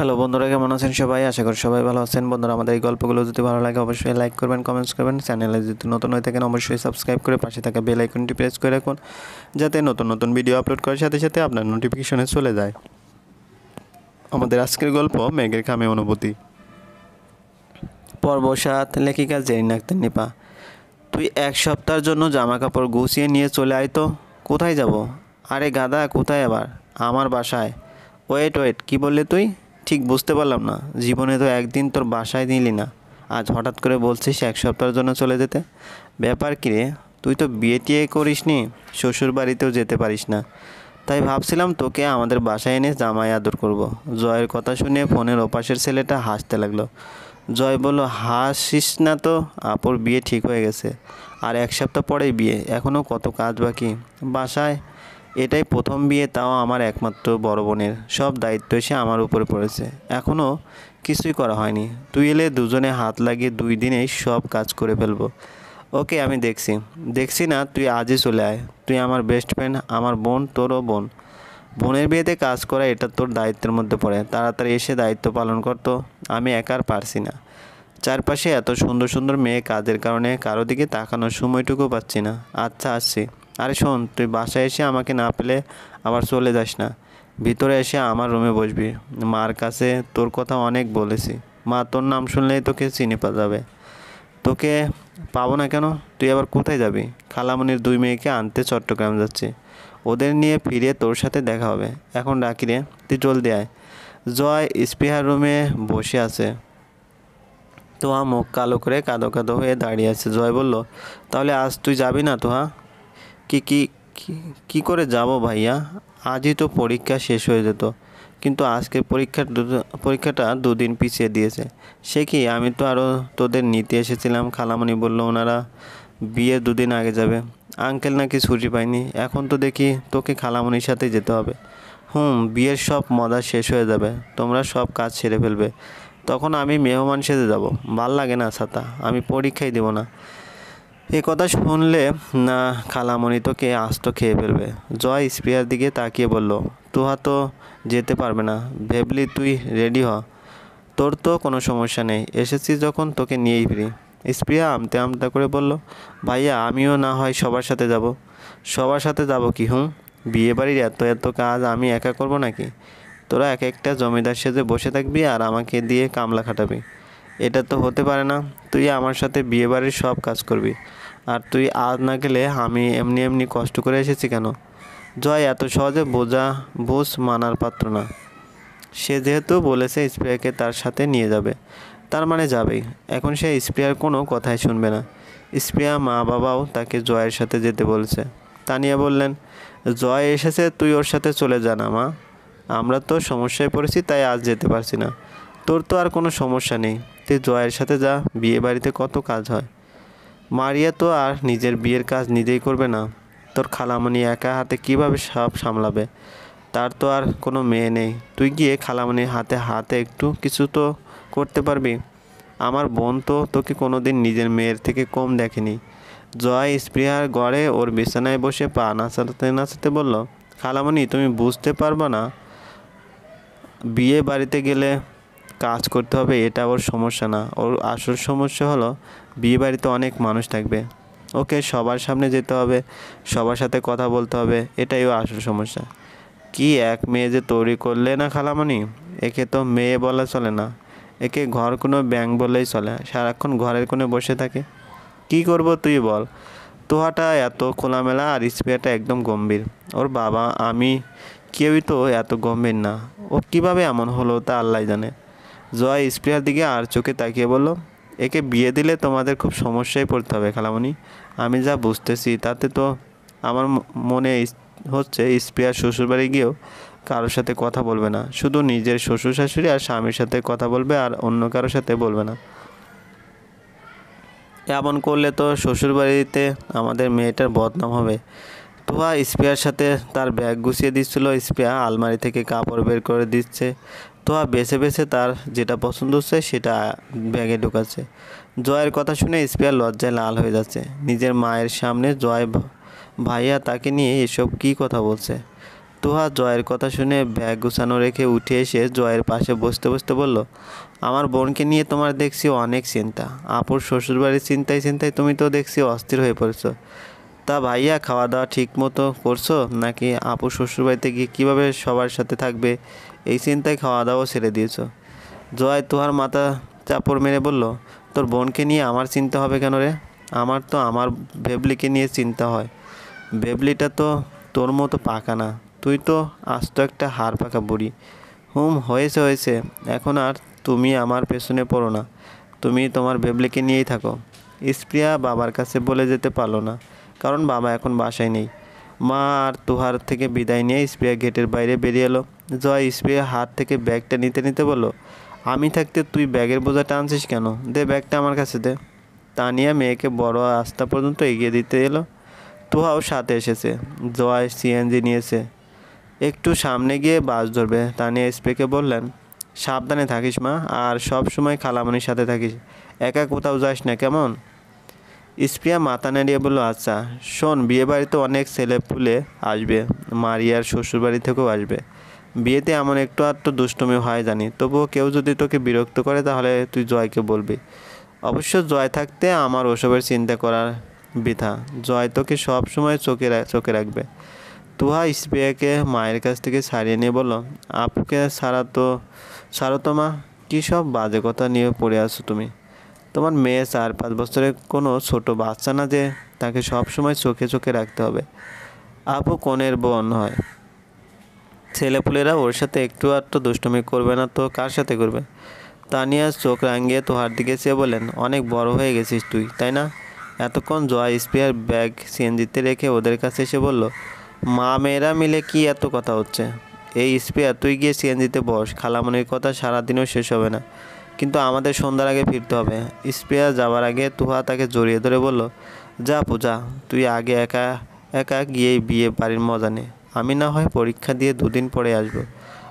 Hello বন্ধুরা, কেমন আছেন সবাই? আশা করি সবাই ভালো আছেন। বন্ধুরা, আমাদের এই গল্পগুলো যদি ভালো লাগে অবশ্যই লাইক করবেন, কমেন্টস করবেন। চ্যানেলে যদি নতুন হয়ে থাকেন অবশ্যই সাবস্ক্রাইব করে পাশে থাকা বেল আইকনটি প্রেস করে রাখুন, যাতে নতুন নতুন ভিডিও আপলোড করার সাথে সাথে আপনার নোটিফিকেশনে চলে যায়। আমাদের আজকের গল্প মেঘের খামে অনুভূতি, পর্ব 7, লেখিকা জেরিন আক্তার নিপা। তুই এক সপ্তাহের জন্য জামা কাপড় গুছিয়ে নিয়ে চলে আয় তো। কোথায় যাব? আরে গাদা, কোথায় আবার? আমার বাসায়। ওয়েট, কি বললি তুই? ঠিক বুঝতে পারলাম না। জীবনে তো একদিন তোর বাসায় নিলি না, আজ হঠাৎ করে বলছিস এক সপ্তাহের জন্য চলে যেতে। ব্যাপার কী রে? তুই তো বিয়ে টিয়ে করিস নি, শ্বশুর বাড়িতেও যেতে পারিস না, তাই ভাবছিলাম তোকে আমাদের বাসায় এনে জামাই আদর করব। জয়ের কথা শুনে ফোনের ওপাশের ছেলেটা হাসতে লাগলো। জয় বলল, হাসিস না তো, আপুর বিয়ে ঠিক হয়ে গেছে, আর এক সপ্তাহ পরেই বিয়ে, এখনও কত কাজ বাকি বাসায়। এটাই প্রথম বিয়ে, তাও আমার একমাত্র বড় বোনের। সব দায়িত্ব এসে আমার উপরে পড়েছে, এখনও কিছুই করা হয়নি। তুই এলে দুজনে হাত লাগিয়ে 2 দিনেই সব কাজ করে ফেলবো। ওকে, আমি দেখছি না, তুই আজই চলে আয়। তুই আমার বেস্ট ফ্রেন্ড, আমার বোন তোরও বোন। বোনের বিয়েতে কাজ করা এটা তোর দায়িত্বের মধ্যে পড়ে, তাড়াতাড়ি এসে দায়িত্ব পালন করতো। আমি একা আর পারছি না। চারপাশে এত সুন্দর সুন্দর মেয়ে, কাজের কারণে কারো দিকে তাকানোর সময়টুকু পাচ্ছি না। আচ্ছা, আসছি। আরে শোন, তুই বাসায় এসে আমাকে না পেলে আবার চলে যাস না। ভিতরে এসে আমার রুমে বসবি। মার কাছে তোর কথা অনেক বলেছি, মা তোর নাম শুনলেই তোকে চিনে যাবে। তোকে পাবো না কেন? তুই আবার কোথায় যাবি? খালামণির 2 মেয়েকে আনতে চট্টগ্রাম যাচ্ছে, ওদের নিয়ে ফিরে তোর সাথে দেখা হবে। এখন ডাকি রে, তুই জলদি আয়। জয় স্পৃহার রুমে বসে আছে। তোহা মুখ কালো করে কাঁদো কাঁদো হয়ে দাঁড়িয়ে আছে। জয় বলল, তাহলে আজ তুই যাবি না তোহা? কি কি কি করে যাব ভাইয়া? আজই তো পরীক্ষা শেষ হয়ে যেত, কিন্তু আজকের পরীক্ষাটা 2 দিন পিছিয়ে দিয়েছে। সে কি, আমি তো আরও তোদের নিতে এসেছিলাম। খালামণি বলল ওনারা বিয়ের 2 দিন আগে যাবে। আঙ্কেল নাকি ছুটি পায়নি। এখন তো দেখি তোকে খালামণির সাথে যেতে হবে। বিয়ের সব মজা শেষ হয়ে যাবে, তোমরা সব কাজ সেরে ফেলবে, তখন আমি মেহমান সেজে যাব। ভাল লাগে না ছাতা, আমি পরীক্ষাই দেব না। এ কথা শুনলে না খালামণি তোকে আস্ত খেয়ে ফেলবে। জয় স্পৃহার দিকে তাকিয়ে বলল, তোহা তো যেতে পারবে না, ভেবলি তুই রেডি হ, তোর তো কোনো সমস্যা নেই, এসেছিস যখন তোকে নিয়েই ফিরি। স্পৃহা আমতে আমতা করে বলল, ভাইয়া আমিও না হয় সবার সাথে যাব। সবার সাথে যাব কি? বিয়ে বাড়ির এত এত কাজ আমি একা করব নাকি? তোরা এক একটা জমিদার সেজে বসে থাকবি আর আমাকে দিয়ে কামলা খাটাবি? এটা তো হতে পারে না। তুই আমার সাথে বিয়ে বাড়ির সব কাজ করবি, আর তুই আজ না গেলে আমি এমনি এমনি কষ্ট করে এসেছি কেন? জয় এত সহজে বুঝ মানার পাত্র না। সে যেহেতু বলেছে স্প্রিয়াকে তার সাথে নিয়ে যাবে, তার মানে যাবেই। এখন সে স্প্রিয়ার কোনো কথাই শুনবে না। স্প্রিয়া মা বাবাও তাকে জয়ের সাথে যেতে বলছে। তানিয়া বললেন, জয় এসেছে, তুই ওর সাথে চলে যা না মা, আমরা তো সমস্যায় পড়েছি তাই আজ যেতে পারছি না। তোর তো আর কোনো সমস্যা নেই, তুই জয়ের সাথে যা, বিয়ে বাড়িতে কত কাজ হয়। মারিয়া তো আর নিজের বিয়ের কাজ নিজেই করবে না, তোর খালামণি একা হাতে কিভাবে সব সামলাবে? তার তো আর কোনো মেয়ে নেই। তুই গিয়ে খালামণির হাতে হাতে একটু কিছু তো করতে পারবি। আমার বোন তো তোকে কোনো দিন নিজের মেয়ের থেকে কম দেখেনি। জয় স্পৃহার গড়ে ওর বিছানায় বসে পা নাচাতে নাচাতে বলল, খালামণি তুমি বুঝতে পারবে না, বিয়ে বাড়িতে গেলে কাজ করতে হবে এটা ওর সমস্যা না। ওর আসল সমস্যা হলো বিয়ে বাড়িতে অনেক মানুষ থাকবে, ওকে সবার সামনে যেতে হবে, সবার সাথে কথা বলতে হবে, এটাই ওর আসল সমস্যা। কি এক মেয়ে যে তৈরি করলে না খালামণি, একে তো মেয়ে বলা চলে না, একে ঘর কোনো ব্যাঙ বললেই চলে, সারাক্ষণ ঘরের কোণে বসে থাকে। কি করব তুই বল? তোহাটা এত খোলামেলা আর স্পৃহাটা একদম গম্ভীর। ওর বাবা আমি কেউই তো এত গম্ভীর না। ও কীভাবে এমন হলো তা আল্লাহ জানে। জয় স্পৃহার দিকে আর চোখে তাকিয়ে বলল, একে বিয়ে দিলে তোমাদের খুব সমস্যায় পড়তে হবে খালামণি। আমি যা বুঝতেছি তাতে তো আমার মনে হচ্ছে স্পৃহার শ্বশুরবাড়ি গিয়েও কারোর সাথে কথা বলবে না, শুধু নিজের শ্বশুর শাশুড়ি আর স্বামীর সাথে কথা বলবে, আর অন্য কারোর সাথে বলবে না। এমন করলে তো শ্বশুরবাড়িতে আমাদের মেয়েটার বদনাম হবে। তোহা স্পৃহার সাথে তার ব্যাগ গুছিয়ে দিচ্ছিল, স্পৃহা আলমারি থেকে কাপড় বের করে দিচ্ছে, তোহা বেছে বেছে তার যেটা পছন্দ হচ্ছে সেটা ব্যাগে ঢুকাচ্ছে। জয়ের কথা শুনে স্পৃহা লজ্জায় লাল হয়ে যাচ্ছে। নিজের মায়ের সামনে জয় ভাইয়া তাকে নিয়ে এসব কী কথা বলছে? তুহা জয়ের কথা শুনে ব্যাগ গুছানো রেখে উঠে এসে জয়ের পাশে বসতে বসতে বলল, আমার বোনকে নিয়ে তোমার দেখছি অনেক চিন্তা। আপুর শ্বশুরবাড়ির চিন্তায় তুমি তো দেখছি অস্থির হয়ে পড়েছো। তা ভাইয়া, খাওয়া দাওয়া ঠিক মতো করছো নাকি আপুর শ্বশুরবাড়িতে গিয়ে কীভাবে সবার সাথে থাকবে এই চিন্তায় খাওয়া দাওয়াও ছেড়ে দিয়েছো? জয় তুহার মাথা চাপড় মেরে বলল, তোর বোনকে নিয়ে আমার চিন্তা হবে কেন রে? আমার তো আমার বেবলিকে নিয়ে চিন্তা হয়। বেবলিটা তো তোর মতো পাকা না, তুই তো আস্ত একটা হাড় পাকা বুড়ি। হয়েছে, এখন আর তুমি আমার পেছনে পড়ো না, তুমি তোমার বেবলিকে নিয়েই থাকো। স্প্রিয়া বাবার কাছে বলে যেতে পারলো না, কারণ বাবা এখন বাসায় নেই। মা আর তুহার থেকে বিদায় নিয়ে স্প্রিয়া গেটের বাইরে বেরিয়ে এলো। জয় স্প্রিয়ার হাত থেকে ব্যাগটা নিতে নিতে বলল, আমি থাকতে তুই ব্যাগের বোঝা টানছিস কেন? দে ব্যাগটা আমার কাছে দে। তানিয়া মেয়েকে বড় রাস্তা পর্যন্ত এগিয়ে দিতে এলো। তুহাও সাথে এসেছে। জয় সিএনজি নিয়েছে, একটু সামনে গিয়ে বাস ধরবে। তানিয়া স্প্রিয়াকে বললেন, সাবধানে থাকিস মা, আর সব সময় খালামণির সাথে থাকিস, একা কোথাও যাস না কেমন? স্প্রিয়া মাথা নাড়িয়ে বলল, আচ্ছা। শোন, বিয়েবাড়িতে অনেক ছেলেপুলে আসবে, মারিয়ার শ্বশুরবাড়ি থেকেও আসবে। বিয়েতে এমন একটু আধটু দুষ্টুমি হয় জানি, তবুও কেউ যদি তোকে বিরক্ত করে তাহলে তুই জয়কে বলবি। অবশ্য জয় থাকতে আমার ওসবের চিন্তা করার বৃথা। জয় তোকে সব সময় চোখে রাখবে। তুহা স্প্রিয়াকে মায়ের কাছ থেকে ছাড়িয়ে নিয়ে বলল, আপুকে ছাড়ো তো মা, কী সব বাজে কথা নিয়ে পড়ে আছো তুমি? তোমার মেয়ে 4-5 বছরের কোনো ছোট বাচ্চা না যে তাকে সব সময় চোখে রাখতে হবে। আপু কনের বোন হয়, ছেলেপুলেরা ওর সাথে একটু আধটু দুষ্টুমি করবে না তো কার সাথে করবে? তানিয়া চোখ রাঙিয়ে তোহার দিকে চেয়ে বলেন, অনেক বড় হয়ে গেছিস তুই, তাই না? এতক্ষণ জয় স্প্রিয়ার ব্যাগ সিএনজিতে রেখে ওদের কাছে এসে বলল, মা মেয়েরা মিলে কি এত কথা হচ্ছে? এই স্প্রিয়া, তুই গিয়ে সিএনজিতে বস, খালামণির কথা সারাদিনও শেষ হবে না, কিন্তু আমাদের সন্ধ্যার আগে ফিরতে হবে। স্প্রিয়া যাওয়ার আগে তুহা তাকে জড়িয়ে ধরে বলল, যা পূজা, তুই আগে একা একা গিয়ে বিয়ে বাড়ির মজা নে, আমি না হয় পরীক্ষা দিয়ে 2 দিন পরে আসবো।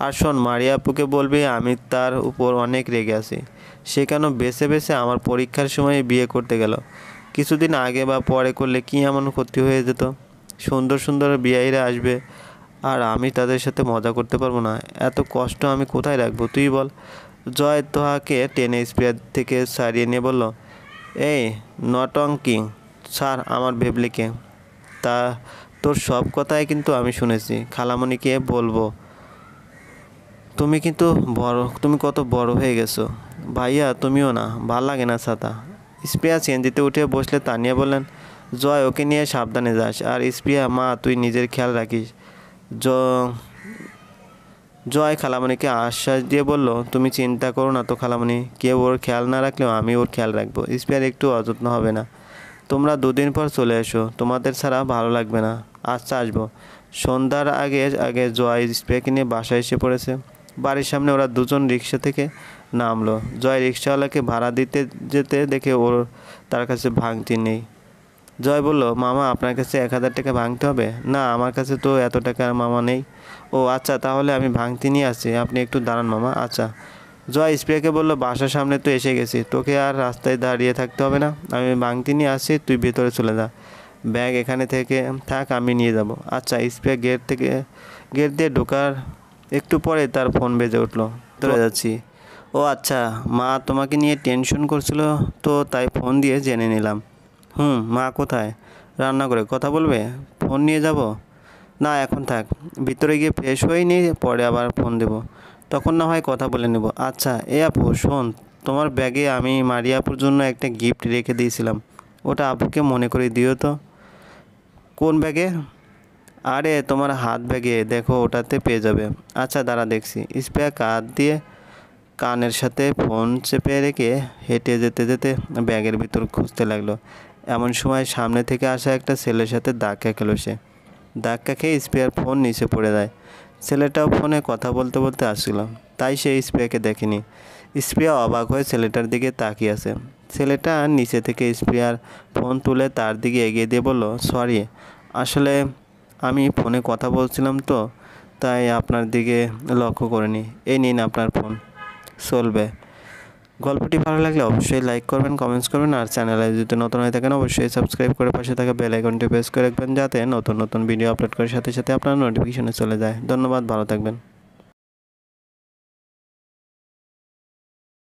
আর শোন, মারিয়া আপুকে বলবি আমি তার উপর অনেক রেগে আছি, সে কেন বেছে আমার পরীক্ষার সময় বিয়ে করতে গেল। কিছুদিন আগে বা পরে করলে কি এমন ক্ষতি হয়ে যেত? সুন্দর বিয়েরা আসবে আর আমি তাদের সাথে মজা করতে পারবো না, এত কষ্ট আমি কোথায় রাখবো তুই বল? জয় তোহাকে টেনে স্প্রিয়ার থেকে সারিয়ে নিয়ে বলল, এই নটঙ্কি, স্যার আমার বেবলিকে। তা তোর সব কথাই কিন্তু আমি শুনেছি, খালামণিকে বলবো। তুমি কত বড় হয়ে গেছো ভাইয়া, তুমিও না, ভাল লাগে না ছাতা। স্প্রিয়া চেঞ্জিতে উঠে বসলে তানিয়া বললেন, জয় ওকে নিয়ে সাবধানে যাস, আর স্প্রিয়া মা তুই নিজের খেয়াল রাখিস। জয় খালামণিকে আশ্বাস দিয়ে বলল, তুমি চিন্তা করো না তো খালামণি, কেউ ওর খেয়াল না রাখলেও আমি ওর খেয়াল রাখবো। স্প্রিয়ার একটু অযত্ন হবে না। তোমরা 2 দিন পর চলে এসো, তোমাদের ছাড়া ভালো লাগবে না। আচ্ছা আসবো। সন্ধ্যার আগে জয় স্প্রিয়াকে নিয়ে বাসায় এসে পড়েছে। বাড়ির সামনে ওরা দুজন রিক্সা থেকে নামলো। জয় রিক্সাওয়ালাকে ভাড়া দিতে যেতে দেখে তার কাছে ভাঙতি নেই। জয় বলল, মামা আপনার কাছে 1000 টাকা ভাঙতে হবে? না, আমার কাছে তো এত টাকা মামা নেই। ও আচ্ছা, তাহলে আমি ভাঙতি নিয়ে আসছি, আপনি একটু দাঁড়ান মামা। আচ্ছা। জয় স্প্রিয়াকে বলল, বাসার সামনে তো এসে গেছি, তোকে আর রাস্তায় দাঁড়িয়ে থাকতে হবে না, আমি ভাঙতি নিয়ে আসছি, তুই ভেতরে চলে যা, ব্যাগ এখানে থেকে থাক, আমি নিয়ে যাব। আচ্ছা। স্প্রিয়া গেট দিয়ে ঢোকার একটু পরে তার ফোন বেজে উঠলো। চলে যাচ্ছি। ও আচ্ছা, মা তোমাকে নিয়ে টেনশন করছিল তো তাই ফোন দিয়ে জেনে নিলাম। মা কোথায়? রান্না করে। কথা বলবে? ফোন নিয়ে যাব? না, এখন থাক, ভিতরে গিয়ে ফ্রেশ হয়ে নিয়ে পরে আবার ফোন দেব, তখন না হয় কথা বলে নেব। আচ্ছা। এ আপু শোন, তোমার ব্যাগে আমি মারিয়া আপুর জন্য একটা গিফট রেখে দিয়েছিলাম, ওটা আপুকে মনে করে দিও তো। কোন ব্যাগে? আরে তোমার হাত ব্যাগে, দেখো ওটাতে পেয়ে যাবে। আচ্ছা দাঁড়া দেখছি। স্প্রিয়া কানের সাথে ফোন চেপে রেখে হেঁটে যেতে যেতে ব্যাগের ভিতর খুঁজতে লাগলো। এমন সময় সামনে থেকে আসা একটা ছেলের সাথে ধাক্কা খেলো সে। ধাক্কা খেয়ে স্প্রিয়ার ফোন নিচে পড়ে যায়। ছেলেটাও ফোনে কথা বলতে বলতে আসছিল, তাই সে স্প্রিয়াকে দেখেনি। স্প্রিয়া অবাক হয়ে ছেলেটার দিকে তাকিয়ে আছে। ছেলেটা নিচে থেকে স্প্রিয়ার ফোন তুলে তার দিকে এগিয়ে দিয়ে বলল, সরি, আসলে আমি ফোনে কথা বলছিলাম তো তাই আপনার দিকে লক্ষ্য করিনি। এই নিন আপনার ফোন, চলবে। গল্পটি ভালো লাগলে অবশ্যই লাইক করবেন, কমেন্টস করবেন, আর চ্যানেলে যদি নতুন হয়ে থাকেন অবশ্যই সাবস্ক্রাইব করে পাশে থাকা বেল আইকনটি প্রেস করে রাখবেন, যাতে নতুন নতুন ভিডিও আপলোড করার সাথে সাথে আপনার নোটিফিকেশনে চলে যায়। ধন্যবাদ, ভালো থাকবেন।